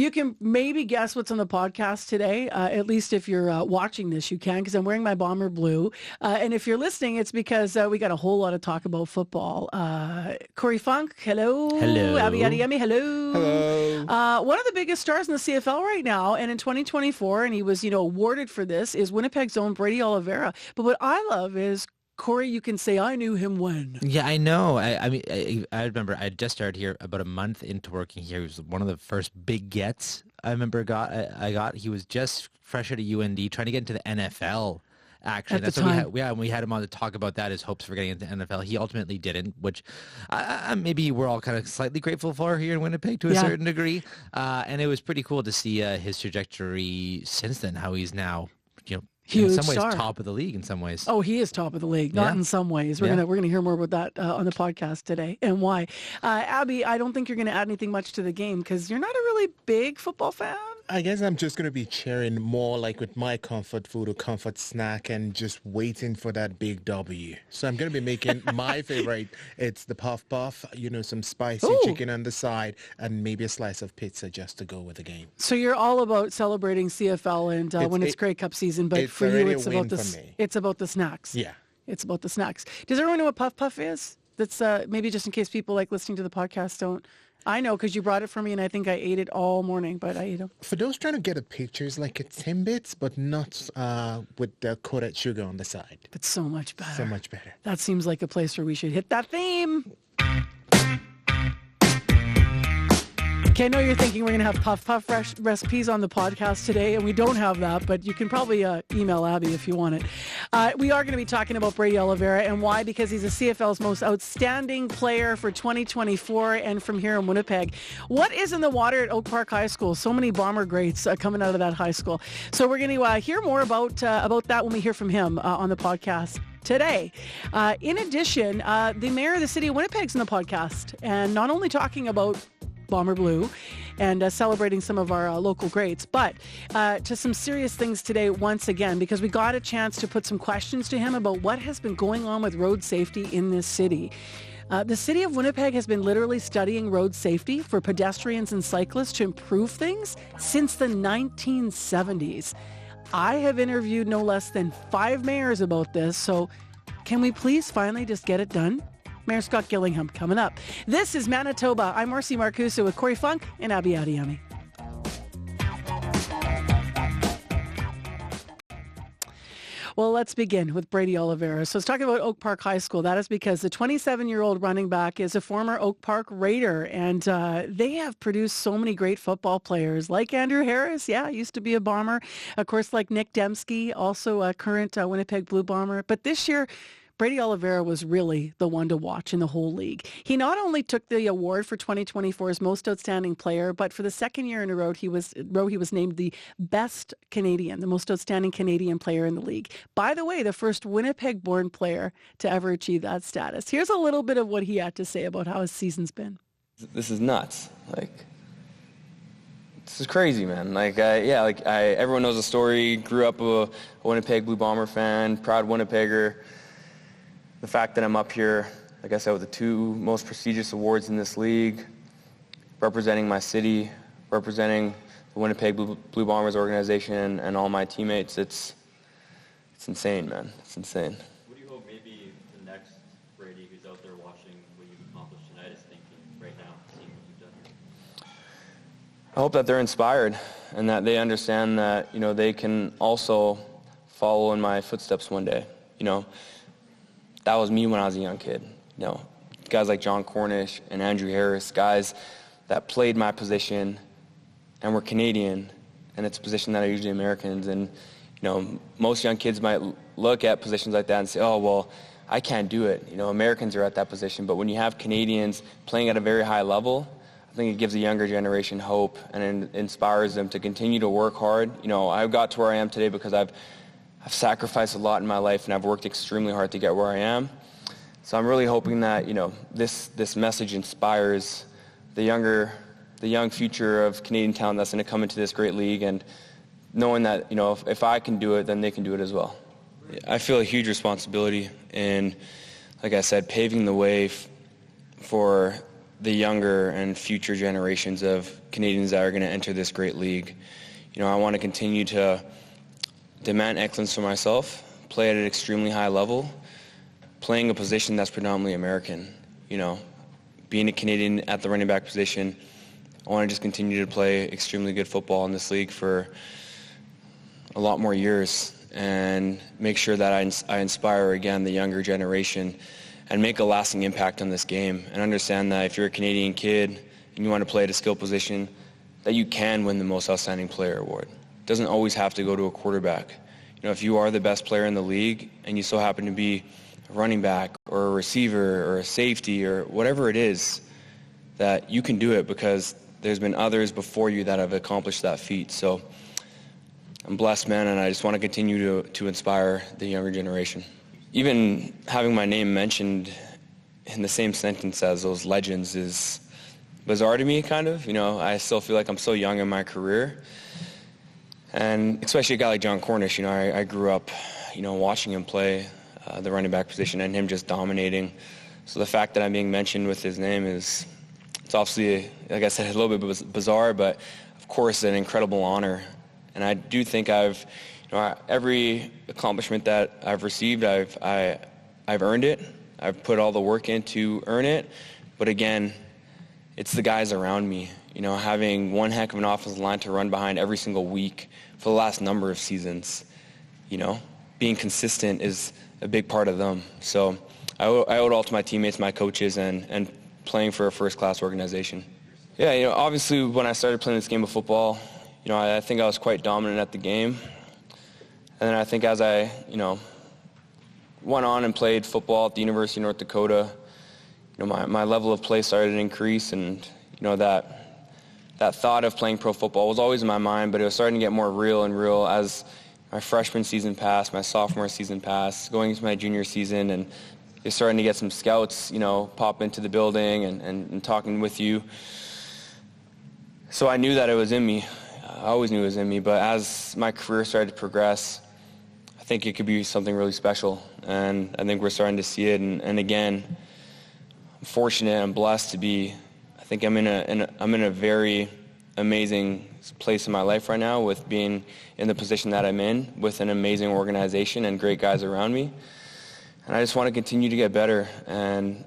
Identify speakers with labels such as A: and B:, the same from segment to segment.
A: You can maybe guess what's on the podcast today. At least if you're watching this, you can, because I'm wearing my Bomber blue. And if you're listening, it's because we got a whole lot of talk about football. Corey Funk, hello.
B: Hello.
A: Abby Adiyemi, hello.
C: Hello.
A: One of the biggest stars in the CFL right now, and in 2024, and he was, awarded for this, is Winnipeg's own Brady Oliveira. But what I love is, Corey, you can say, I knew him when.
B: Yeah, I know. I remember I just started here about a month into working here. He was one of the first big gets I remember I got. He was just fresh out of UND, trying to get into the NFL. Actually,
A: At the
B: that's
A: time.
B: we had him on to talk about that, his hopes for getting into the NFL. He ultimately didn't, which maybe we're all kind of slightly grateful for here in Winnipeg to a certain degree. And it was pretty cool to see his trajectory since then, how he's now,
A: Huge
B: in some ways
A: star.
B: top of the league in some ways.
A: Oh, he is top of the league. Not in some ways. We're gonna hear more about that on the podcast today and why. Abby, I don't think you're gonna add anything much to the game because you're not a really big football fan.
C: I guess I'm just going to be cheering more like with my comfort food or comfort snack and just waiting for that big W. So I'm going to be making my favorite. It's the puff puff, some spicy chicken on the side and maybe a slice of pizza just to go with the game.
A: So you're all about celebrating CFL and when it's Grey Cup season, but for you it's about it's about the snacks.
C: Yeah.
A: It's about the snacks. Does everyone know what puff puff is? That's maybe just in case people like listening to the podcast don't. I know because you brought it for me and I think I ate it all morning, but I ate them.
C: For those trying to get a picture, it's like a Timbits, but not with the coated sugar on the side.
A: But so much better.
C: So much better.
A: That seems like a place where we should hit that theme. Okay, I know you're thinking we're going to have puff puff recipes on the podcast today, and we don't have that, but you can probably email Abby if you want it. We are going to be talking about Brady Oliveira, and why? Because he's a CFL's most outstanding player for 2024 and from here in Winnipeg. What is in the water at Oak Park High School? So many Bomber greats coming out of that high school. So we're going to hear more about that when we hear from him on the podcast today. In addition, the mayor of the city of Winnipeg's in the podcast, and not only talking about Bomber Blue and celebrating some of our local greats, but to some serious things today once again, because we got a chance to put some questions to him about what has been going on with road safety in this city. The city of Winnipeg has been literally studying road safety for pedestrians and cyclists to improve things since the 1970s. I have interviewed no less than 5 mayors about this, so can we please finally just get it done? Mayor Scott Gillingham coming up. This is Manitoba. I'm Marcy Marcusa with Corey Funk and Abby Adiyemi. Well, let's begin with Brady Oliveira. So let's talk about Oak Park High School. That is because the 27-year-old running back is a former Oak Park Raider, and they have produced so many great football players like Andrew Harris. Yeah, used to be a Bomber. Of course, like Nick Dembski, also a current Winnipeg Blue Bomber. But this year, Brady Oliveira was really the one to watch in the whole league. He not only took the award for 2024's Most Outstanding Player, but for the second year in a row, he was named the Best Canadian, the Most Outstanding Canadian Player in the league. By the way, the first Winnipeg-born player to ever achieve that status. Here's a little bit of what he had to say about how his season's been.
D: This is nuts. This is crazy, man. Everyone knows the story. Grew up a Winnipeg Blue Bomber fan, proud Winnipegger. The fact that I'm up here, like I said, with the 2 most prestigious awards in this league, representing my city, representing the Winnipeg Blue Bombers organization and all my teammates, it's insane, man. It's insane.
E: What do you hope maybe the next Brady who's out there watching what you've accomplished tonight is thinking right now, seeing what you've done here?
D: I hope that they're inspired and that they understand that, they can also follow in my footsteps one day, That was me when I was a young kid. Guys like John Cornish and Andrew Harris, guys that played my position and were Canadian, and it's a position that are usually Americans. And, most young kids might look at positions like that and say, oh, well, I can't do it. Americans are at that position. But when you have Canadians playing at a very high level, I think it gives the younger generation hope and it inspires them to continue to work hard. I got to where I am today because I've sacrificed a lot in my life, and I've worked extremely hard to get where I am. So I'm really hoping that, this message inspires the young future of Canadian talent that's going to come into this great league, and knowing that, if I can do it, then they can do it as well. I feel a huge responsibility in, like I said, paving the way for the younger and future generations of Canadians that are going to enter this great league. I want to continue to demand excellence for myself, play at an extremely high level, playing a position that's predominantly American. Being a Canadian at the running back position, I want to just continue to play extremely good football in this league for a lot more years and make sure that I inspire, again, the younger generation and make a lasting impact on this game, and understand that if you're a Canadian kid and you want to play at a skill position, that you can win the Most Outstanding Player award. It doesn't always have to go to a quarterback. If you are the best player in the league and you so happen to be a running back or a receiver or a safety or whatever it is, that you can do it because there's been others before you that have accomplished that feat. So I'm blessed, man, and I just want to continue to inspire the younger generation. Even having my name mentioned in the same sentence as those legends is bizarre to me, kind of. I still feel like I'm so young in my career. And especially a guy like John Cornish, I grew up, watching him play the running back position and him just dominating. So the fact that I'm being mentioned with his name it's obviously, like I said, a little bit bizarre, but of course an incredible honor. And I do think every accomplishment that I've received, I've earned it. I've put all the work in to earn it. But again, it's the guys around me. Having one heck of an offensive line to run behind every single week for the last number of seasons. Being consistent is a big part of them. So I owe it all to my teammates, my coaches, and playing for a first-class organization. Yeah, obviously when I started playing this game of football, I think I was quite dominant at the game. And then I think as I, went on and played football at the University of North Dakota, my level of play started to increase, and that thought of playing pro football was always in my mind, but it was starting to get more real and real as my freshman season passed, my sophomore season passed, going into my junior season, and you're starting to get some scouts, pop into the building and talking with you. So I knew that it was in me. I always knew it was in me, but as my career started to progress, I think it could be something really special, and I think we're starting to see it. And again, I'm fortunate and blessed to be. I think I'm in a very amazing place in my life right now, with being in the position that I'm in, with an amazing organization and great guys around me. And I just want to continue to get better. And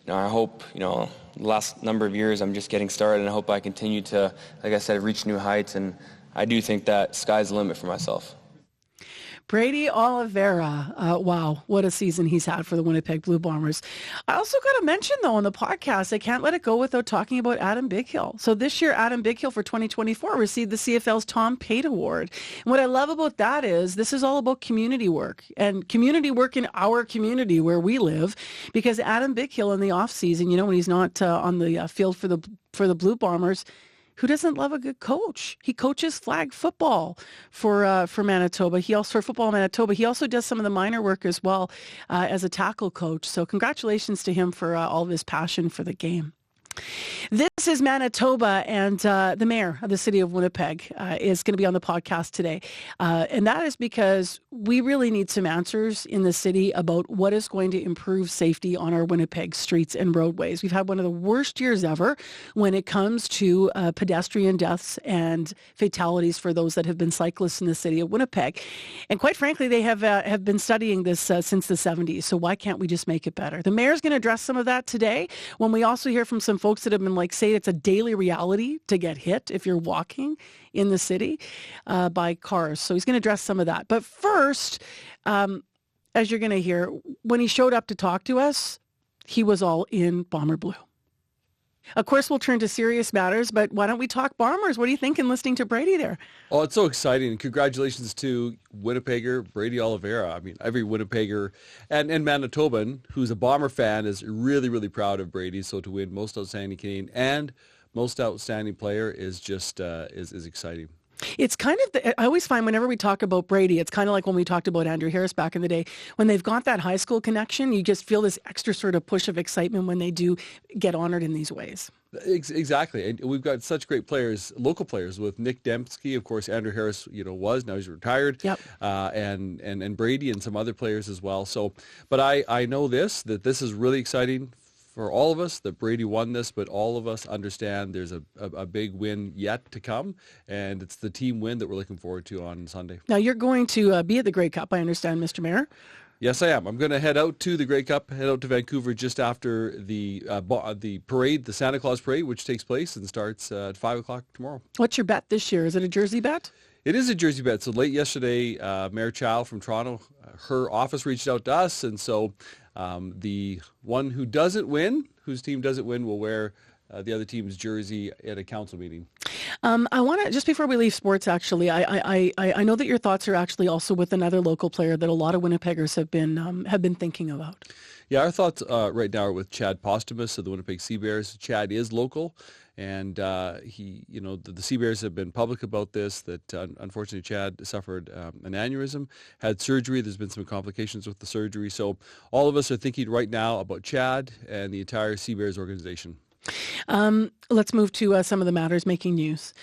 D: I hope, the last number of years I'm just getting started, and I hope I continue to, like I said, reach new heights. And I do think that sky's the limit for myself.
A: Brady Oliveira, wow, what a season he's had for the Winnipeg Blue Bombers. I also got to mention, though, on the podcast, I can't let it go without talking about Adam Bighill. So this year, Adam Bighill for 2024 received the CFL's Tom Pate Award. And what I love about that is this is all about community work, and community work in our community where we live, because Adam Bighill in the offseason, when he's not on the field for the Blue Bombers, who doesn't love a good coach? He coaches flag football for Manitoba. For football in Manitoba. He also does some of the minor work as well as a tackle coach. So congratulations to him for all of his passion for the game. This is Manitoba, and the mayor of the city of Winnipeg is going to be on the podcast today. And that is because we really need some answers in the city about what is going to improve safety on our Winnipeg streets and roadways. We've had one of the worst years ever when it comes to pedestrian deaths and fatalities for those that have been cyclists in the city of Winnipeg. And quite frankly, they have been studying this since the 70s. So why can't we just make it better? The mayor's going to address some of that today, when we also hear from some folks that have been say it's a daily reality to get hit if you're walking in the city by cars. So he's going to address some of that. But first, as you're going to hear, when he showed up to talk to us, he was all in Bomber Blue. Of course, we'll turn to serious matters, but why don't we talk Bombers? What are you thinking listening to Brady there?
F: Oh, it's so exciting. Congratulations to Winnipegger Brady Oliveira. I mean, every Winnipegger and Manitoban who's a Bomber fan is really, really proud of Brady. So to win Most Outstanding Canadian and Most Outstanding Player is just is exciting.
A: It's kind of, I always find whenever we talk about Brady, it's kind of like when we talked about Andrew Harris back in the day. When they've got that high school connection, you just feel this extra sort of push of excitement when they do get honored in these ways.
F: Exactly. And we've got such great players, local players, with Nick Dembski, of course, Andrew Harris, now he's retired. Yep. And Brady and some other players as well. So, but I know that this is really exciting for all of us that Brady won this, but all of us understand there's a big win yet to come, and it's the team win that we're looking forward to on Sunday.
A: Now, you're going to be at the Grey Cup, I understand, Mr. Mayor.
F: Yes, I am. I'm going to head out to the Grey Cup, head out to Vancouver just after the parade, the Santa Claus parade, which takes place and starts at 5 o'clock tomorrow.
A: What's your bet this year? Is it a jersey bet?
F: It is a jersey bet. So late yesterday, Mayor Chow from Toronto, her office reached out to us, and so the one who doesn't win, whose team doesn't win, will wear the other team's jersey at a council meeting.
A: I want to, just before we leave sports, actually, I know that your thoughts are actually also with another local player that a lot of Winnipeggers have been thinking about.
F: Yeah, our thoughts right now are with Chad Postumus of the Winnipeg Sea Bears. Chad is local, and he, the Sea Bears have been public about this, that unfortunately Chad suffered an aneurysm, had surgery. There's been some complications with the surgery. So all of us are thinking right now about Chad and the entire Sea Bears organization.
A: Let's move to some of the matters making news.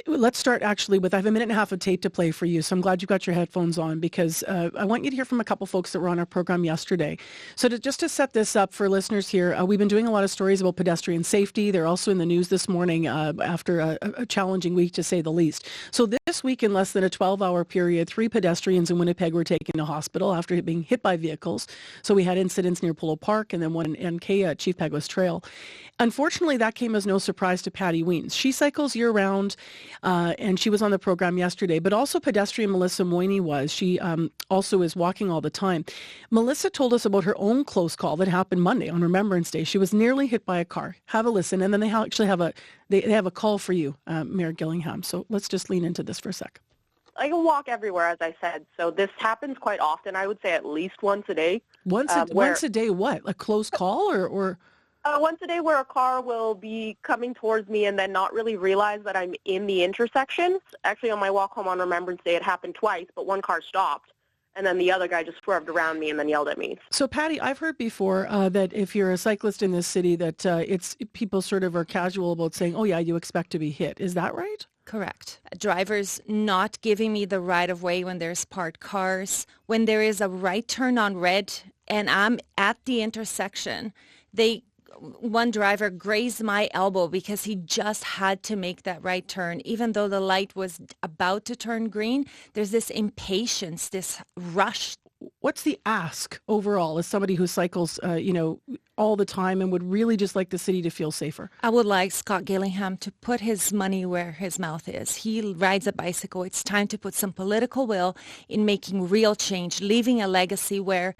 A: Let's start actually with, I have a minute and a half of tape to play for you, so I'm glad you've got your headphones on, because I want you to hear from a couple folks that were on our program yesterday. So just to set this up for listeners here, we've been doing a lot of stories about pedestrian safety. They're also in the news this morning after a challenging week, to say the least. So this week, in less than a 12-hour period, 3 pedestrians in Winnipeg were taken to hospital after being hit by vehicles. So we had incidents near Polo Park and then one in NK at Chief Peguis Trail. Unfortunately, that came as no surprise to Patty Weens. She cycles year-round, and she was on the program yesterday, but also pedestrian Melissa Moyney was. She also is walking all the time. Melissa told us about her own close call that happened Monday on Remembrance Day. She was nearly hit by a car. Have a listen, and then they actually have a call for you, Mayor Gillingham. So let's just lean into this for a sec.
G: I can walk everywhere, as I said, so this happens quite often. I would say at least once a day.
A: Once a day what? A close call or?
G: Once a day, where a car will be coming towards me and then not really realize that I'm in the intersection. Actually, on my walk home on Remembrance Day, it happened twice, but one car stopped, and then the other guy just swerved around me and then yelled at me.
A: So, Patty, I've heard before that if you're a cyclist in this city, that it's people sort of are casual about saying, "Oh yeah, you expect to be hit." Is that right?
H: Correct. Drivers not giving me the right of way when there's parked cars. When there is a right turn on red and I'm at the intersection, one driver grazed my elbow because he just had to make that right turn. Even though the light was about to turn green, there's this impatience, this rush.
A: What's the ask overall as somebody who cycles, all the time and would really just like the city to feel safer?
H: I would like Scott Gillingham to put his money where his mouth is. He rides a bicycle. It's time to put some political will in making real change, leaving a legacy where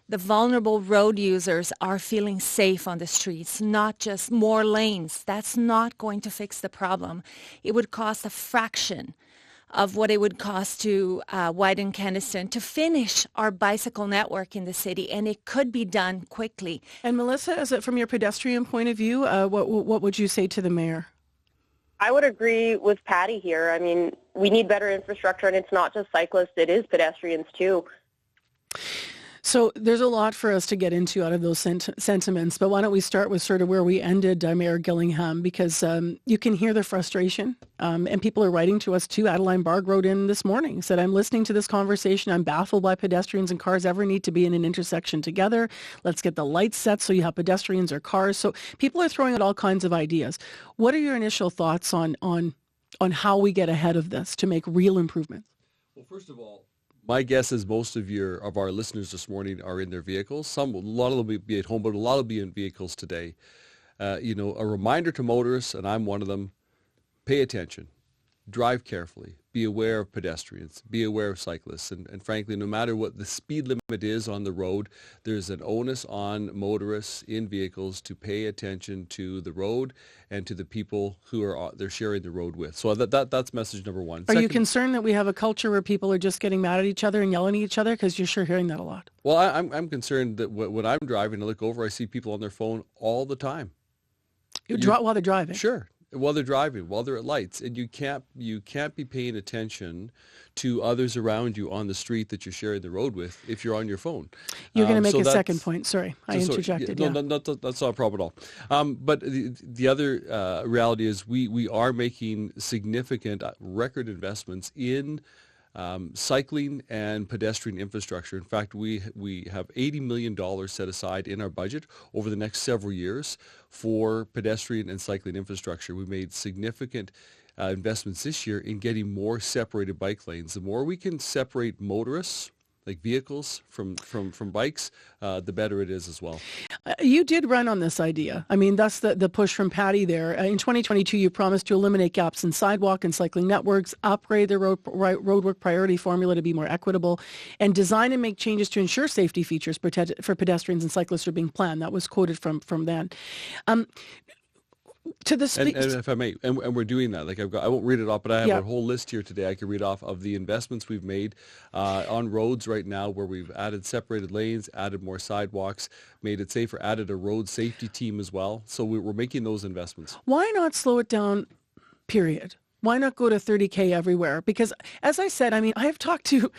H: the vulnerable road users are feeling safe on the streets, not just more lanes. That's not going to fix the problem. It would cost a fraction of what it would cost to widen Keniston to finish our bicycle network in the city, and it could be done quickly.
A: And Melissa, from your pedestrian point of view, what would you say to the mayor?
G: I would agree with Patty here. I mean, we need better infrastructure, and it's not just cyclists, it is pedestrians too.
A: So there's a lot for us to get into out of those sentiments, but why don't we start with sort of where we ended, Mayor Gillingham, because you can hear the frustration, and people are writing to us too. Adeline Barg wrote in this morning, said, "I'm listening to this conversation. I'm baffled why pedestrians and cars ever need to be in an intersection together. Let's get the lights set so you have pedestrians or cars." So people are throwing out all kinds of ideas. What are your initial thoughts on how we get ahead of this to make real improvements?
F: Well, first of all, my guess is most of our listeners this morning are in their vehicles. A lot of them will be at home, but a lot will be in vehicles today. A reminder to motorists, and I'm one of them, pay attention, drive carefully, be aware of pedestrians, be aware of cyclists, and frankly, no matter what the speed limit is on the road, there's an onus on motorists in vehicles to pay attention to the road and to the people who they're sharing the road with. So that's message number one.
A: Are you concerned that we have a culture where people are just getting mad at each other and yelling at each other? Because you're sure hearing that a lot.
F: Well, I'm concerned that when I'm driving, I look over, I see people on their phone all the time.
A: While they're driving?
F: Sure. While they're driving, while they're at lights, and you can't be paying attention to others around you on the street that you're sharing the road with if you're on your phone.
A: You're going to make a second point. Sorry, I interjected.
F: No, that's not a problem at all. But the other reality is we are making significant record investments in cycling and pedestrian infrastructure. In fact, we have $80 million set aside in our budget over the next several years for pedestrian and cycling infrastructure. We made significant investments this year in getting more separated bike lanes. The more we can separate motorists, like vehicles, from bikes, the better it is as well.
A: You did run on this idea. I mean, that's the push from Patty there. In 2022, you promised to eliminate gaps in sidewalk and cycling networks, upgrade the roadwork priority formula to be more equitable, and design and make changes to ensure safety features for pedestrians and cyclists are being planned. That was quoted from then. To the
F: and if I may, and we're doing that. Like I won't read it off, but I have a whole list here today. I can read off of the investments we've made on roads right now, where we've added separated lanes, added more sidewalks, made it safer, added a road safety team as well. So we're making those investments.
A: Why not slow it down? Period. Why not go to 30K everywhere? Because as I said, I mean, I have talked to.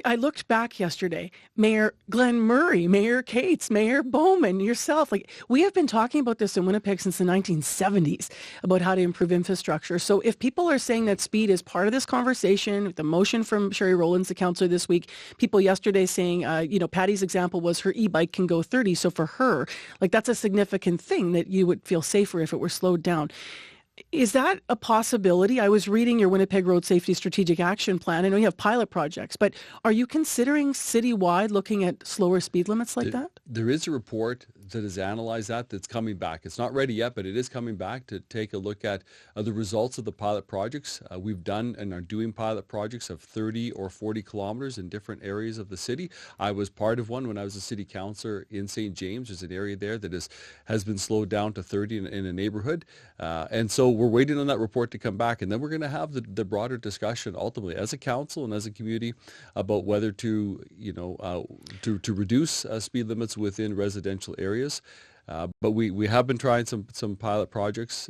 A: I looked back yesterday, Mayor Glenn Murray, Mayor Cates, Mayor Bowman, yourself. Like, we have been talking about this in Winnipeg since the 1970s about how to improve infrastructure. So if people are saying that speed is part of this conversation, the motion from Sherry Rowlands, the councillor this week, people yesterday saying, Patty's example was her e-bike can go 30. So for her, like, that's a significant thing that you would feel safer if it were slowed down. Is that a possibility? I was reading your Winnipeg Road Safety Strategic Action Plan. I know you have pilot projects, but are you considering citywide looking at slower speed limits like that?
F: There is a report that has analyzed that's coming back. It's not ready yet, but it is coming back to take a look at the results of the pilot projects. We've done and are doing pilot projects of 30 or 40 kilometers in different areas of the city. I was part of one when I was a city councillor in St. James. There's an area there that has been slowed down to 30 in a neighborhood. And so we're waiting on that report to come back. And then we're going to have the broader discussion ultimately as a council and as a community about whether to reduce speed limits within residential areas. But we have been trying some pilot projects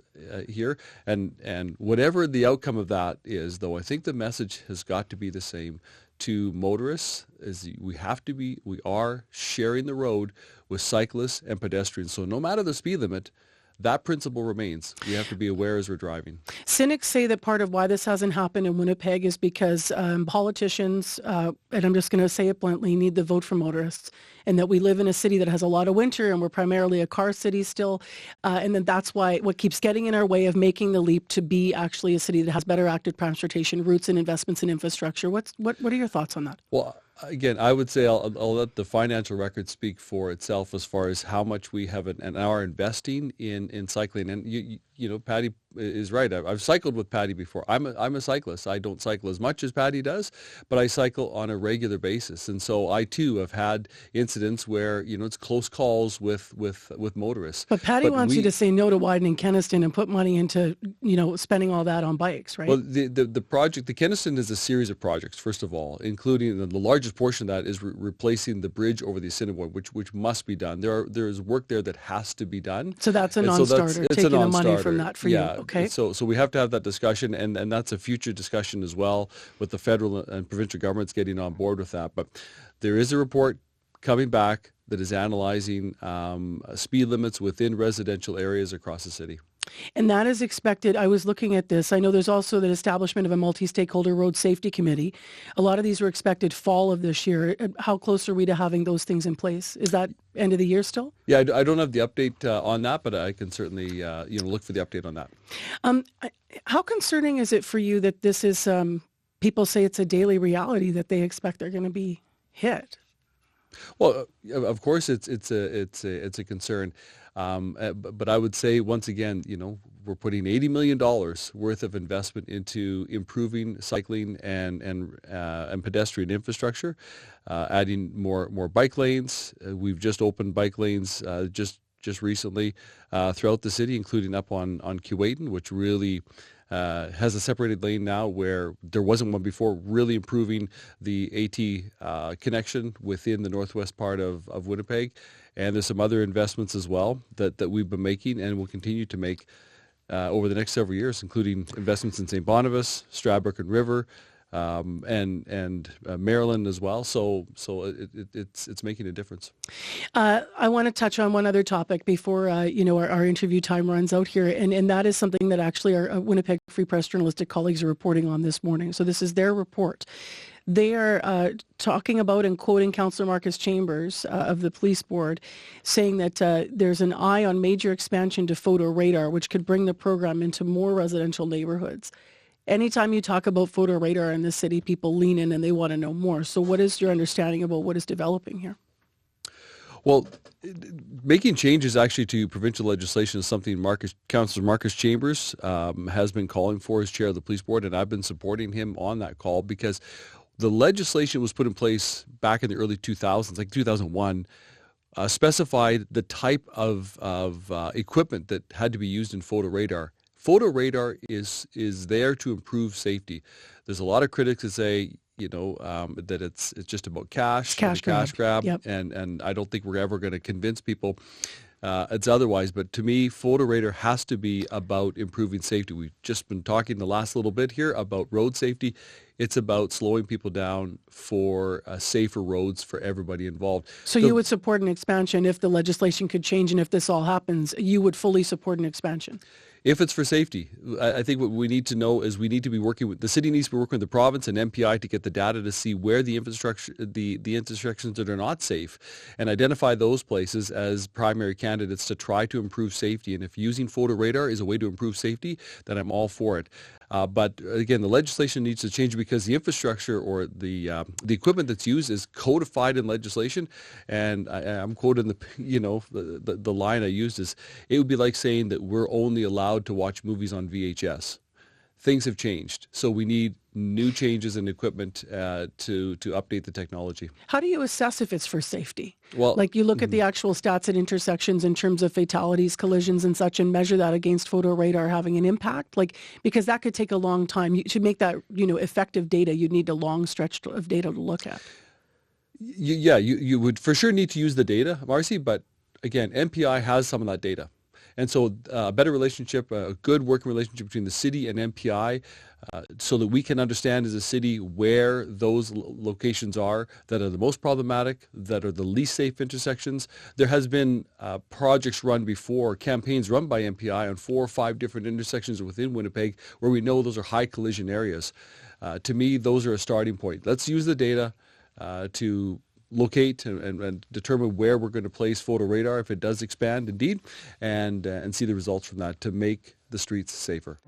F: here, and whatever the outcome of that is, though, I think the message has got to be the same to motorists: is we are sharing the road with cyclists and pedestrians. So no matter the speed limit, that principle remains. We have to be aware as we're driving.
A: Cynics say that part of why this hasn't happened in Winnipeg is because politicians, and I'm just going to say it bluntly, need the vote from motorists, and that we live in a city that has a lot of winter and we're primarily a car city still. And then that's why what keeps getting in our way of making the leap to be actually a city that has better active transportation routes and investments in infrastructure. What are your thoughts on that?
F: Well, again, I would say I'll let the financial record speak for itself as far as how much we have and are investing in cycling. And Patty is right. I've cycled with Patty before. I'm a cyclist. I don't cycle as much as Patty does, but I cycle on a regular basis. And so I too have had incidents where it's close calls with motorists.
A: But Patty wants you to say no to widening Kenaston and put money into spending all that on bikes, right?
F: Well, the project, the Kenaston is a series of projects. First of all, including the largest portion of that is replacing the bridge over the Assiniboine, which must be done. There is work there that has to be done.
A: So that's a non-starter. Taking the money from that for you. Okay.
F: So we have to have that discussion, and that's a future discussion as well with the federal and provincial governments getting on board with that. But there is a report coming back that is analyzing speed limits within residential areas across the city.
A: And that is expected. I was looking at this. I know there's also the establishment of a multi-stakeholder road safety committee. A lot of these were expected fall of this year. How close are we to having those things in place? Is that end of the year still?
F: Yeah, I don't have the update on that, but I can certainly look for the update on that.
A: How concerning is it for you that this is, people say it's a daily reality that they expect they're going to be hit?
F: Well, of course, it's a concern. But I would say, once again, we're putting $80 million worth of investment into improving cycling and pedestrian infrastructure, adding more bike lanes. We've just opened bike lanes just recently throughout the city, including up on Keewatin, which really has a separated lane now where there wasn't one before, really improving the AT connection within the northwest part of Winnipeg. And there's some other investments as well that we've been making and will continue to make over the next several years, including investments in St. Boniface, Stradbrook and River, and Maryland as well. So it's making a difference.
A: I want to touch on one other topic before our interview time runs out here, and that is something that actually our Winnipeg Free Press journalistic colleagues are reporting on this morning. So this is their report. They are talking about and quoting Councillor Marcus Chambers of the Police Board, saying that there's an eye on major expansion to photo radar, which could bring the program into more residential neighborhoods. Anytime you talk about photo radar in the city, people lean in and they want to know more. So what is your understanding about what is developing here?
F: Well, making changes actually to provincial legislation is something Councillor Marcus Chambers has been calling for as chair of the Police Board, and I've been supporting him on that call because the legislation was put in place back in the early 2000s, like 2001, specified the type of equipment that had to be used in photo radar. Photo radar is there to improve safety. There's a lot of critics that say, that it's just about cash grab, yep. And I don't think we're ever going to convince people it's otherwise. But to me, photo radar has to be about improving safety. We've just been talking the last little bit here about road safety. It's about slowing people down for safer roads for everybody involved.
A: So you would support an expansion if the legislation could change, and if this all happens, you would fully support an expansion?
F: If it's for safety. I think what we need to know is we need to be working with, the city needs to be working with the province and MPI to get the data to see where the infrastructure, the intersections that are not safe, and identify those places as primary candidates to try to improve safety. And if using photo radar is a way to improve safety, then I'm all for it. But again, the legislation needs to change because the infrastructure or the equipment that's used is codified in legislation. And I'm quoting the line I used is, it would be like saying that we're only allowed to watch movies on VHS. Things have changed, so we need new changes in equipment to update the technology.
A: How do you assess if it's for safety?
F: Well,
A: like you look at the actual stats at intersections in terms of fatalities, collisions and such, and measure that against photo radar having an impact? Because that could take a long time. To make that, effective data, you'd need a long stretch of data to look at.
F: You would for sure need to use the data, Marcy, but again, MPI has some of that data. And so a better relationship, a good working relationship between the city and MPI so that we can understand as a city where those locations are that are the most problematic, that are the least safe intersections. There has been projects run before, campaigns run by MPI on 4 or 5 different intersections within Winnipeg where we know those are high collision areas. To me, those are a starting point. Let's use the data to locate and determine where we're going to place photo radar if it does expand indeed, and see the results from that to make the streets safer.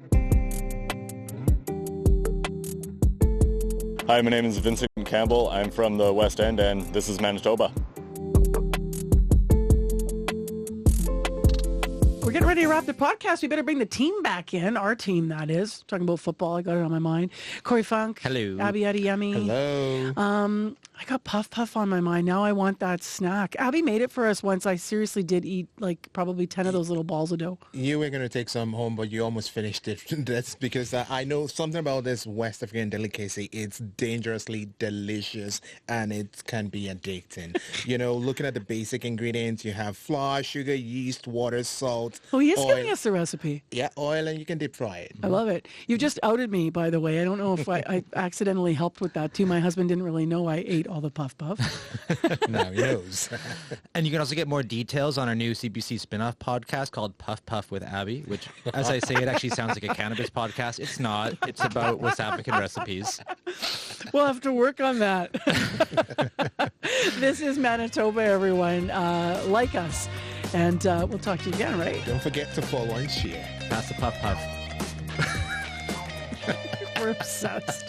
I: Hi, my name is Vincent Campbell. I'm from the West End, and this is Manitoba.
A: We're getting ready to wrap the podcast. We better bring the team back in. Our team, that is. Talking about football, I got it on my mind. Corey Funk.
B: Hello.
A: Abby Adiyemi.
C: Hello.
A: I got Puff Puff on my mind. Now I want that snack. Abby made it for us once. I seriously did eat probably 10 of those little balls of dough.
C: You were going to take some home, but you almost finished it. That's because I know something about this West African delicacy. It's dangerously delicious, and it can be addicting. Looking at the basic ingredients, you have flour, sugar, yeast, water, salt.
A: Oh, he is
C: oil.
A: giving us the recipe.
C: Yeah, oil, and you can deep fry it.
A: I love it. You just outed me, by the way. I don't know if I accidentally helped with that, too. My husband didn't really know I ate all the Puff Puff.
C: Now he knows.
B: And you can also get more details on our new CBC spin-off podcast called Puff Puff with Abby, which, as I say, it actually sounds like a cannabis podcast. It's not. It's about West African recipes.
A: We'll have to work on that. This is Manitoba, everyone. Like us. And we'll talk to you again, right?
C: Don't forget to follow and share.
B: Pass the Puff Puff.
A: We're obsessed.